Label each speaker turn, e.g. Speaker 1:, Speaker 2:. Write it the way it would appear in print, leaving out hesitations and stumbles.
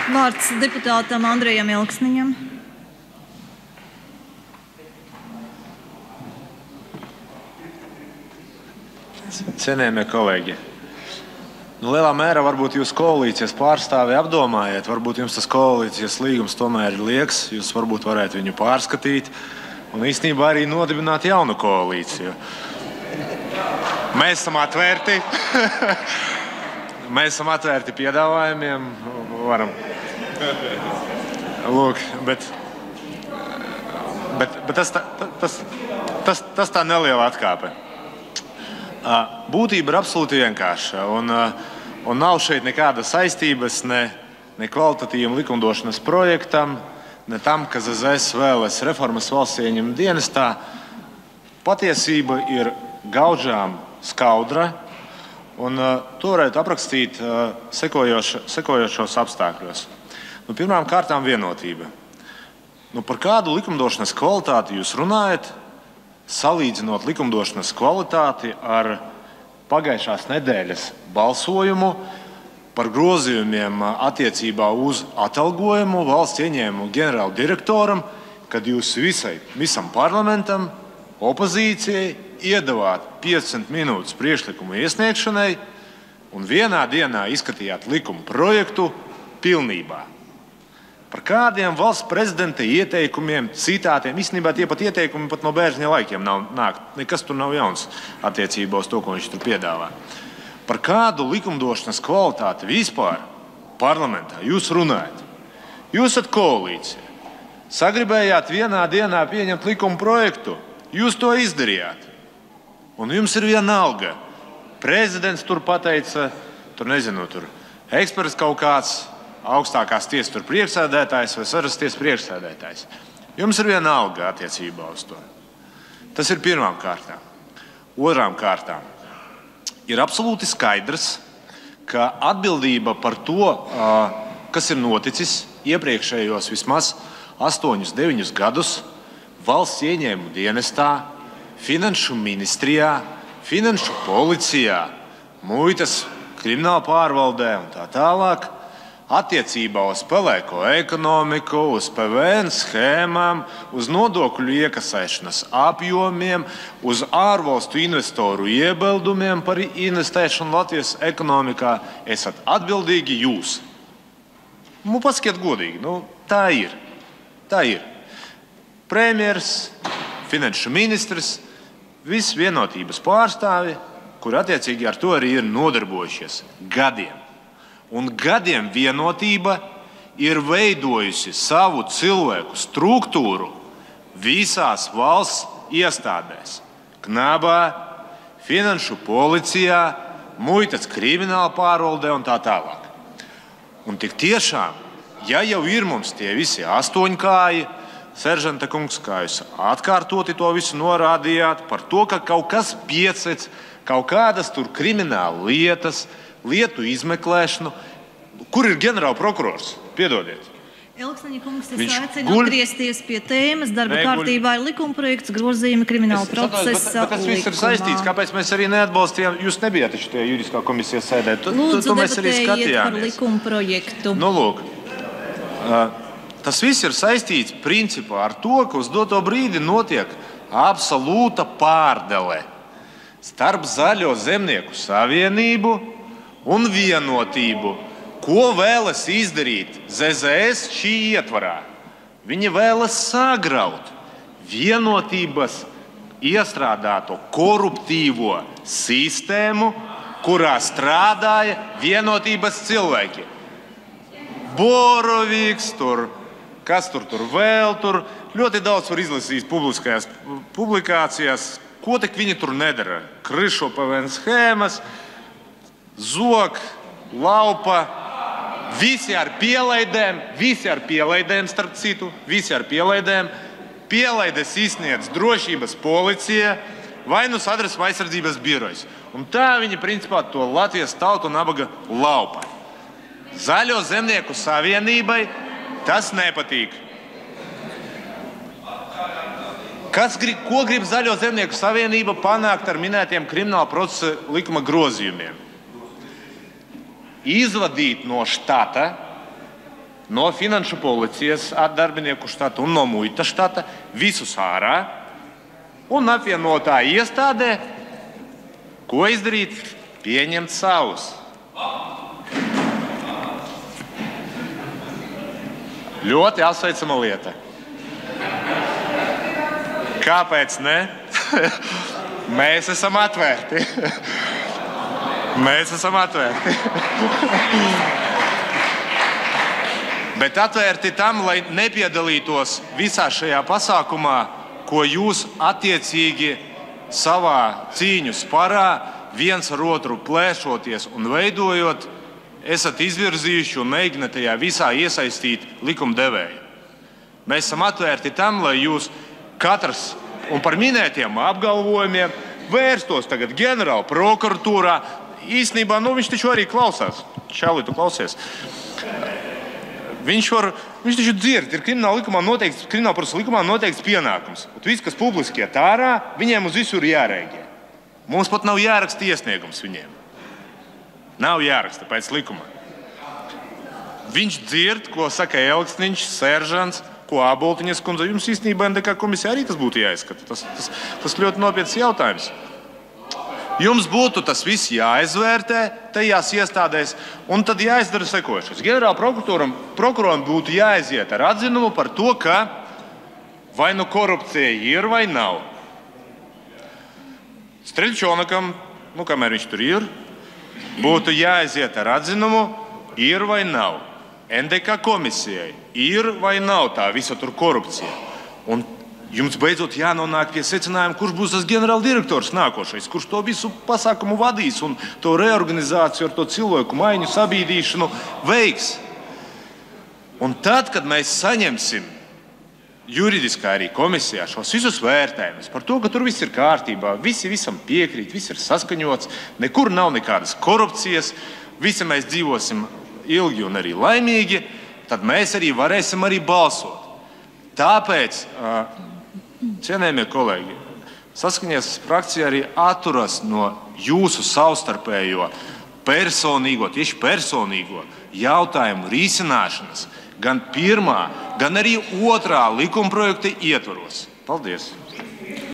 Speaker 1: Vārds deputātam Andrejam Ilksniņam.
Speaker 2: Cienējamie kolēģi, lielā mērā varbūt jūs koalīcijas pārstāvi apdomājiet, varbūt jums tas koalīcijas līgums tomēr ir lieks, jūs varbūt varētu viņu pārskatīt un īstenībā arī nodibināt jaunu koalīciju. Mēs esam atvērti. Mēs esam atvērti piedāvājumiem. Varam. Lūk, bet tas tā neliela atkāpe. Būtība ir absolūti vienkārša, un nav šeit nekādas saistības ne kvalitatīvam likumdošanas projektam, ne tam, ka ZZS vēlas reformas valsts ieņem dienestā. Patiesība ir gaužām skaudra, un to varētu aprakstīt sekojošos apstākļos. Pirmām kārtām vienotība. Par kādu likumdošanas kvalitāti jūs runājat? Salīdzinot likumdošanas kvalitāti ar pagājušās nedēļas balsojumu par grozījumiem attiecībā uz atalgojumu valsts ieņēmumu ģenerāla direktoram, kad jūs visam parlamentam, opozīcijai iedavāt 15 minūtes priekšlikumu iesniegšanai un vienā dienā izskatījāt likuma projektu pilnībā. Par kādiem valsts prezidenta ieteikumiem, citātiem, īstenībā tie pat ieteikumi pat no Bērziņa laikiem nāk. Nekas tur nav jauns attiecībā uz to, ko viņš tur piedāvā. Par kādu likumdošanas kvalitāti vispār parlamentā jūs runājat? Jūs esat koalīcija. Sagribējāt vienā dienā pieņemt likuma projektu. Jūs to izdarījāt. Un jums ir vienalga. Prezidents tur pateica, eksperts kaut kāds, augstākās tiesas priekšsēdētājs vai saras tiesas priekšsēdētājs. Jums ir vienalga attiecībā uz to. Tas ir pirmām kārtām. Otrām kārtām ir absolūti skaidrs, ka atbildība par to, kas ir noticis iepriekšējos vismaz 8-9 gadus valsts ieņēmumu dienestā, finanšu ministrijā, finanšu policijā, muitas krimināla pārvaldē un tā tālāk, attiecībā uz pelēko ekonomiku, uz PVN schēmām, uz nodokļu iekasēšanas apjomiem, uz ārvalstu investoru iebildumiem par investēšanu Latvijas ekonomikā, esat atbildīgi jūs. Pasakiet godīgi, tā ir. Tā ir. Premjers, finanšu ministrs, visi vienotības pārstāvi, kuri attiecīgi ar to arī ir nodarbojušies gadiem. Un gadiem vienotība ir veidojusi savu cilvēku struktūru visās valsts iestādēs. Knabā, finanšu policijā, muitas krimināla pārvaldē un tā tālāk. Un tik tiešām, ja jau ir mums tie visi astoņkāji, seržanta kungs, kā jūs atkārtoti to visu norādījāt, par to, ka kaut kas piecets, kaut kādas tur krimināla lietas, lietu izmeklēšanu. Kur ir ģenerāla prokurors? Piedodiet.
Speaker 1: Ilksniņa kungs, es aicinu atgriezties pie tēmas. Darba kārtībā ir likumprojekts, grozījumi krimināla procesa
Speaker 2: tas viss ir saistīts. Kāpēc mēs arī neatbalstījām? Jūs nebijāt taču tie juridiskā komisijas sēdē.
Speaker 1: Lūdzu, debatējiet par likumprojektu.
Speaker 2: Lūk, tas viss ir saistīts principā ar to, ka uz doto brīdi notiek absolūta pārdele starp Zaļo zemnieku savienību un vienotību. Ko vēlas izdarīt ZZS šī ietvarā? Viņi vēlas sagraut vienotības iestrādāto koruptīvo sistēmu, kurā strādāja vienotības cilvēki. Borovīks, kas tur vēl tur. Ļoti daudz var izlasīt publiskajās publikācijās, ko tik viņi tur nedara. Krišo PVN schēmas, Zok, Laupa, visi ar pielaidēm, starp citu, visi ar pielaidēm. Pielaides izsniedz drošības policija vai Satversmes aizsardzības birojas. Un tā viņi principā to Latvijas tautu nabaga laupa. Zaļo zemnieku savienībai tas nepatīk. Ko grib Zaļo zemnieku savienība panākt ar minētiem krimināla procesa likuma grozījumiem? Izvadīt no štata no finanšu policijas darbinieku štata un no muitas štata visus ārā un apvienotā iestādē, ko izdarīt? Pieņemt savus. Ļoti apsveicama lieta. Kāpēc ne? Mēs esam atvērti. Mēs esam atvērti. Bet atvērti tam, lai nepiedalītos visā šajā pasākumā, ko jūs attiecīgi savā cīņu sparā, viens ar otru plēšoties un veidojot, esat izvirzījuši un mēģināt tajā visā iesaistīt likumdevēju. Mēs esam atvērti tam, lai jūs katrs un par minētiem apgalvojumiem vērstos tagad ģenerāla prokuratūrā. Īstenībā, viņš taču arī klausās. Čāli, tu klausies. Viņš taču dzird, ir kriminālprocesa likumā noteikts pienākums. Viss, kas publiski iet ārā, viņiem uz visu ir jārēģē. Mums pat nav jāraksta iesniegums viņiem. Nav jāraksta pēc likuma. Viņš dzird, ko saka Elksniņš, seržants, ko Āboltiņas kundze. Jums īstenībā NDK komisijā arī tas būtu jāizskata. Tas ļoti nopietns jautājums. Jums būtu tas viss jāizvērtē tajās iestādēs, un tad jāizdara sekojošais. Ģenerāla prokuroram būtu jāiziet ar atzinumu par to, ka vai nu korupcija ir vai nav. Streļčonakam, kamēr viņš tur ir, būtu jāiziet ar atzinumu, ir vai nav. NDK komisijai ir vai nav tā visa tur korupcija. Un jums beidzot jānonāk pie secinājuma, kurš būs tas ģenerāldirektors nākošais, kurš to visu pasākumu vadīs un to reorganizāciju ar to cilvēku maiņu, sabīdīšanu veiks. Un tad, kad mēs saņemsim juridiskā arī komisijā šos visus vērtējumus par to, ka tur viss ir kārtībā, visi visam piekrīt, viss ir saskaņots, nekur nav nekādas korupcijas, visi mēs dzīvosim ilgi un arī laimīgi, tad mēs arī varēsim arī balsot. Tāpēc, cienējamie kolēģi, saskaņas frakcija arī atturas no jūsu savstarpējo personīgo, tieši personīgo jautājumu risināšanas gan pirmā, gan arī otrā likumprojekta ietvaros. Paldies!